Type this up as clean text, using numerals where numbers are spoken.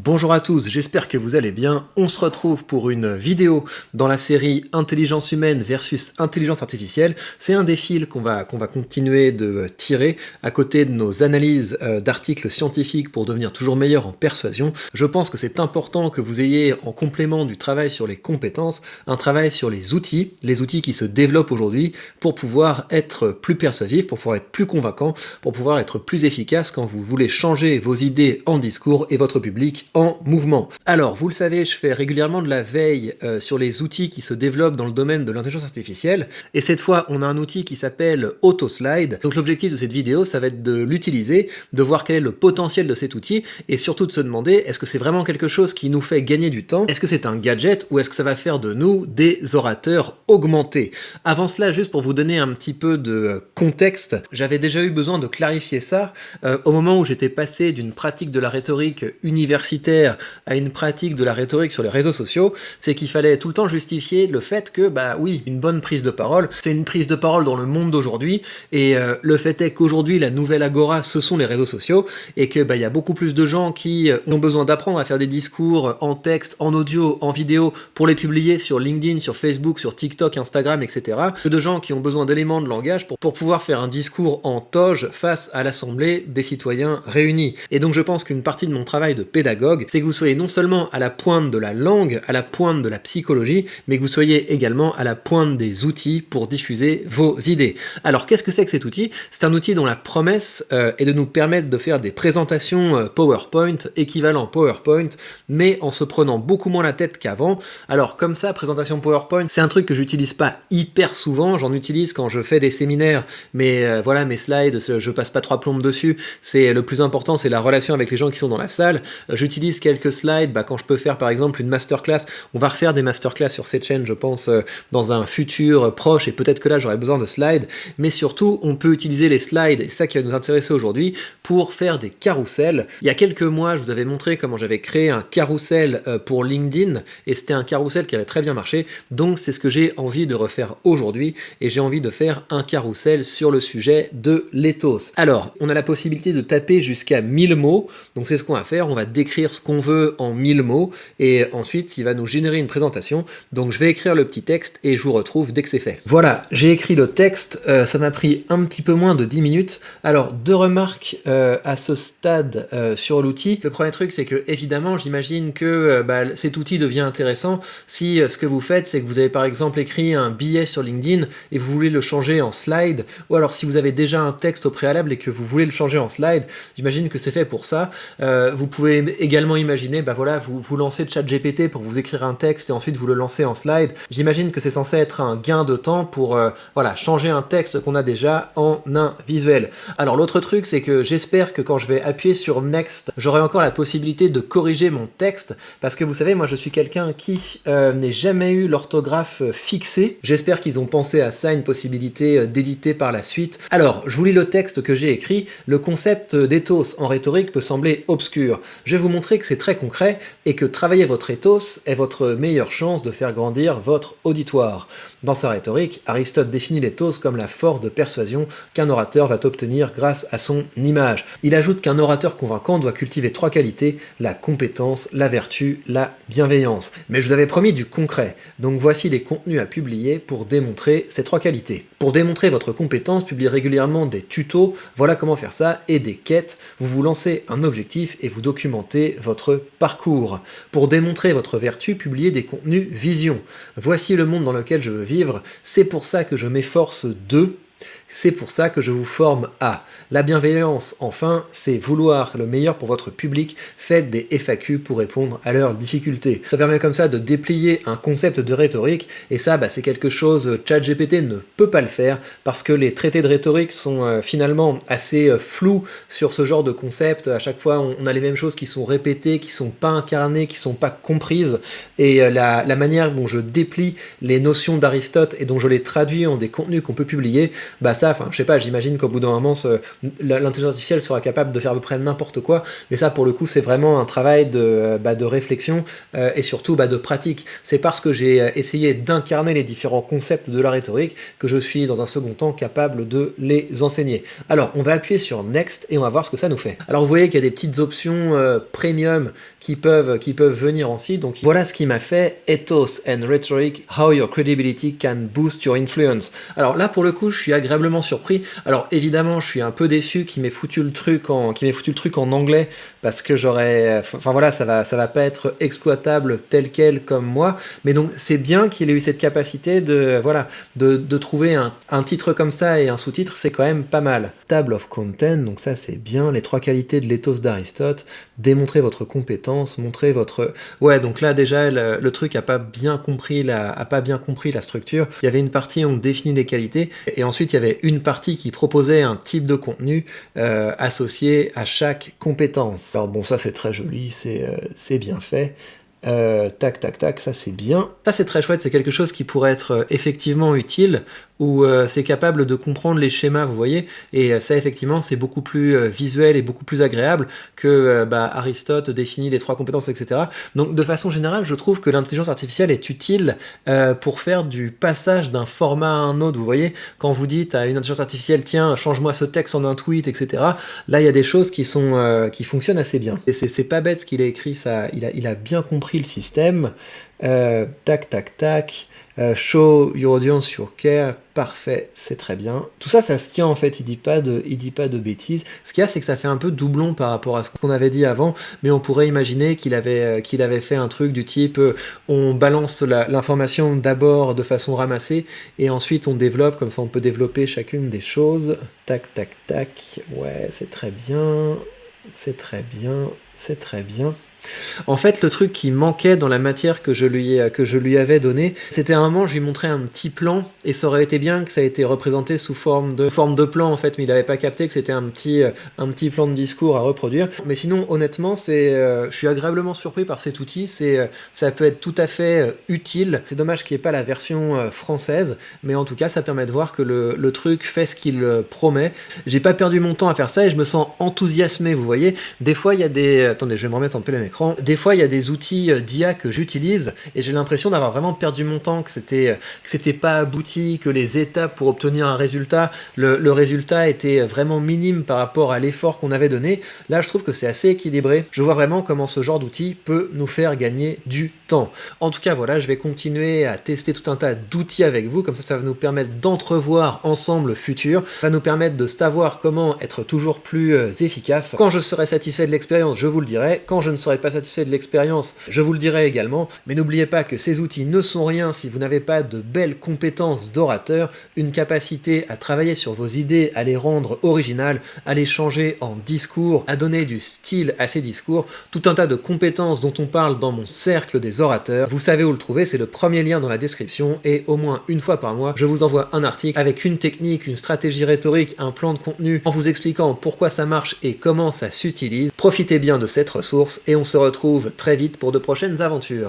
Bonjour à tous, j'espère que vous allez bien. On se retrouve pour une vidéo dans la série Intelligence humaine versus intelligence artificielle. C'est un des fils qu'on va continuer de tirer à côté de nos analyses d'articles scientifiques pour devenir toujours meilleur en persuasion. Je pense que c'est important que vous ayez en complément du travail sur les compétences, un travail sur les outils qui se développent aujourd'hui pour pouvoir être plus persuasif, pour pouvoir être plus convaincant, pour pouvoir être plus efficace quand vous voulez changer vos idées en discours et votre public en mouvement. Alors, vous le savez, je fais régulièrement de la veille sur les outils qui se développent dans le domaine de l'intelligence artificielle, et cette fois, on a un outil qui s'appelle AutoSlide. Donc l'objectif de cette vidéo, ça va être de l'utiliser, de voir quel est le potentiel de cet outil, et surtout de se demander, est-ce que c'est vraiment quelque chose qui nous fait gagner du temps? Est-ce que c'est un gadget, ou est-ce que ça va faire de nous des orateurs augmentés? Avant cela, juste pour vous donner un petit peu de contexte, j'avais déjà eu besoin de clarifier ça au moment où j'étais passé d'une pratique de la rhétorique universitaire à une pratique de la rhétorique sur les réseaux sociaux, c'est qu'il fallait tout le temps justifier le fait que, bah oui, une bonne prise de parole, c'est une prise de parole dans le monde d'aujourd'hui, et le fait est qu'aujourd'hui, la nouvelle agora, ce sont les réseaux sociaux, et que bah, y a beaucoup plus de gens qui ont besoin d'apprendre à faire des discours en texte, en audio, en vidéo, pour les publier sur LinkedIn, sur Facebook, sur TikTok, Instagram, etc., que de gens qui ont besoin d'éléments de langage pour pouvoir faire un discours en toge face à l'assemblée des citoyens réunis. Et donc je pense qu'une partie de mon travail de pédagogue, c'est que vous soyez non seulement à la pointe de la langue, à la pointe de la psychologie, mais que vous soyez également à la pointe des outils pour diffuser vos idées. Alors qu'est-ce que c'est que cet outil? C'est un outil dont la promesse est de nous permettre de faire des présentations PowerPoint, équivalent PowerPoint, mais en se prenant beaucoup moins la tête qu'avant. Alors comme ça, présentation PowerPoint, c'est un truc que j'utilise pas hyper souvent, j'en utilise quand je fais des séminaires, mais voilà, mes slides, je passe pas trois plombes dessus, c'est le plus important, c'est la relation avec les gens qui sont dans la salle. J'utilise quelques slides quand je peux faire par exemple une masterclass. On va refaire des masterclass sur cette chaîne, je pense, dans un futur proche, et peut-être que là j'aurai besoin de slides, mais surtout on peut utiliser les slides, et c'est ça qui va nous intéresser aujourd'hui, pour faire des carousels. Il y a quelques mois, je vous avais montré comment j'avais créé un carrousel pour LinkedIn, et c'était un carrousel qui avait très bien marché, donc c'est ce que j'ai envie de refaire aujourd'hui, et j'ai envie de faire un carrousel sur le sujet de l'éthos. Alors, on a la possibilité de taper jusqu'à 1000 mots, donc c'est ce qu'on va faire, on va décrire ce qu'on veut en 1000 mots, et ensuite il va nous générer une présentation. Donc je vais écrire le petit texte et je vous retrouve dès que c'est fait. Voilà, j'ai écrit le texte, ça m'a pris un petit peu moins de 10 minutes. Alors, deux remarques à ce stade sur l'outil. Le premier truc, c'est que évidemment, j'imagine que cet outil devient intéressant si ce que vous faites, c'est que vous avez par exemple écrit un billet sur LinkedIn et vous voulez le changer en slide, ou alors si vous avez déjà un texte au préalable et que vous voulez le changer en slide, j'imagine que c'est fait pour ça. Vous pouvez également imaginer, voilà, vous lancez ChatGPT pour vous écrire un texte et ensuite vous le lancez en slide. J'imagine que c'est censé être un gain de temps pour voilà, changer un texte qu'on a déjà en un visuel. Alors l'autre truc, c'est que j'espère que quand je vais appuyer sur Next, j'aurai encore la possibilité de corriger mon texte, parce que vous savez, moi je suis quelqu'un qui n'ai jamais eu l'orthographe fixée. J'espère qu'ils ont pensé à ça, une possibilité d'éditer par la suite. Alors, je vous lis le texte que j'ai écrit. Le concept d'éthos en rhétorique peut sembler obscur. Je vais vous montrer que c'est très concret et que travailler votre ethos est votre meilleure chance de faire grandir votre auditoire. Dans sa rhétorique, Aristote définit l'éthos comme la force de persuasion qu'un orateur va obtenir grâce à son image. Il ajoute qu'un orateur convaincant doit cultiver trois qualités: la compétence, la vertu, la bienveillance. Mais je vous avais promis du concret, donc voici les contenus à publier pour démontrer ces trois qualités. Pour démontrer votre compétence, publiez régulièrement des tutos, voilà comment faire ça, et des quêtes. Vous vous lancez un objectif et vous documentez votre parcours. Pour démontrer votre vertu, publiez des contenus vision. Voici le monde dans lequel je veux vivre, c'est pour ça que je m'efforce de... C'est pour ça que je vous forme à. La bienveillance, enfin, c'est vouloir le meilleur pour votre public. Faites des FAQ pour répondre à leurs difficultés. Ça permet comme ça de déplier un concept de rhétorique, et ça, c'est quelque chose, ChatGPT ne peut pas le faire, parce que les traités de rhétorique sont finalement assez flous sur ce genre de concept. À chaque fois, on a les mêmes choses qui sont répétées, qui sont pas incarnées, qui sont pas comprises, et la manière dont je déplie les notions d'Aristote et dont je les traduis en des contenus qu'on peut publier, bah ça, enfin, je sais pas, j'imagine qu'au bout d'un moment, l'intelligence artificielle sera capable de faire à peu près n'importe quoi, mais ça, pour le coup, c'est vraiment un travail de réflexion et surtout de pratique. C'est parce que j'ai essayé d'incarner les différents concepts de la rhétorique que je suis, dans un second temps, capable de les enseigner. Alors, on va appuyer sur Next et on va voir ce que ça nous fait. Alors, vous voyez qu'il y a des petites options premium qui peuvent venir ensuite. Donc, voilà ce qui m'a fait Ethos and Rhetoric, How Your Credibility Can Boost Your Influence. Alors là, pour le coup, je suis agréablement surpris. Alors, évidemment, je suis un peu déçu qu'il m'ait foutu le truc en anglais parce que enfin voilà, ça va pas être exploitable tel quel comme moi. Mais donc, c'est bien qu'il ait eu cette capacité de trouver un titre comme ça et un sous-titre, c'est quand même pas mal. Table of Content, donc ça c'est bien, les 3 qualités de l'éthos d'Aristote, démontrer votre compétence, montrer votre... Ouais, donc là déjà, le truc a pas bien compris la structure. Il y avait une partie où on définit les qualités, et ensuite il y avait une partie qui proposait un type de contenu associé à chaque compétence. Alors bon, ça c'est très joli, c'est bien fait. Tac, tac, tac, ça c'est bien. Ça c'est très chouette, c'est quelque chose qui pourrait être effectivement utile, où c'est capable de comprendre les schémas, vous voyez, et ça effectivement c'est beaucoup plus visuel et beaucoup plus agréable que Aristote définit les 3 compétences, etc. Donc de façon générale, je trouve que l'intelligence artificielle est utile pour faire du passage d'un format à un autre, vous voyez, quand vous dites à une intelligence artificielle, tiens, change-moi ce texte en un tweet, etc. Là, il y a des choses qui fonctionnent assez bien. Et c'est pas bête ce qu'il a écrit, ça, il a bien compris le système. Tac, tac, tac. Show your audience your care, parfait, c'est très bien. Tout ça, ça se tient en fait, il dit pas de bêtises. Ce qu'il y a, c'est que ça fait un peu doublon par rapport à ce qu'on avait dit avant, mais on pourrait imaginer qu'il avait fait un truc du type on balance l'information d'abord de façon ramassée, et ensuite on développe, comme ça on peut développer chacune des choses. Tac, tac, tac, ouais, c'est très bien, c'est très bien, c'est très bien. En fait, le truc qui manquait dans la matière que je lui avais donnée, c'était à un moment, je lui montrais un petit plan, et ça aurait été bien que ça ait été représenté sous forme de plan, en fait, mais il n'avait pas capté que c'était un petit plan de discours à reproduire. Mais sinon, honnêtement, je suis agréablement surpris par cet outil, ça peut être tout à fait utile. C'est dommage qu'il n'y ait pas la version française, mais en tout cas, ça permet de voir que le truc fait ce qu'il promet. J'ai pas perdu mon temps à faire ça, et je me sens enthousiasmé, vous voyez. Des fois, il y a des... Attendez, je vais me remettre en plein écran. Des fois, il y a des outils d'IA que j'utilise et j'ai l'impression d'avoir vraiment perdu mon temps, que c'était pas abouti, que les étapes pour obtenir un résultat, le résultat était vraiment minime par rapport à l'effort qu'on avait donné. Là, je trouve que c'est assez équilibré. Je vois vraiment comment ce genre d'outil peut nous faire gagner du temps. En tout cas, voilà, je vais continuer à tester tout un tas d'outils avec vous, comme ça va nous permettre d'entrevoir ensemble le futur, ça va nous permettre de savoir comment être toujours plus efficace. Quand je serai satisfait de l'expérience, je vous le dirai. Quand je ne serai pas satisfait de l'expérience, je vous le dirai également, mais n'oubliez pas que ces outils ne sont rien si vous n'avez pas de belles compétences d'orateur, une capacité à travailler sur vos idées, à les rendre originales, à les changer en discours, à donner du style à ces discours, tout un tas de compétences dont on parle dans mon cercle des orateurs. Vous savez où le trouver, c'est le premier lien dans la description, et au moins une fois par mois, je vous envoie un article avec une technique, une stratégie rhétorique, un plan de contenu, en vous expliquant pourquoi ça marche et comment ça s'utilise. Profitez bien de cette ressource, et on se retrouve très vite pour de prochaines aventures.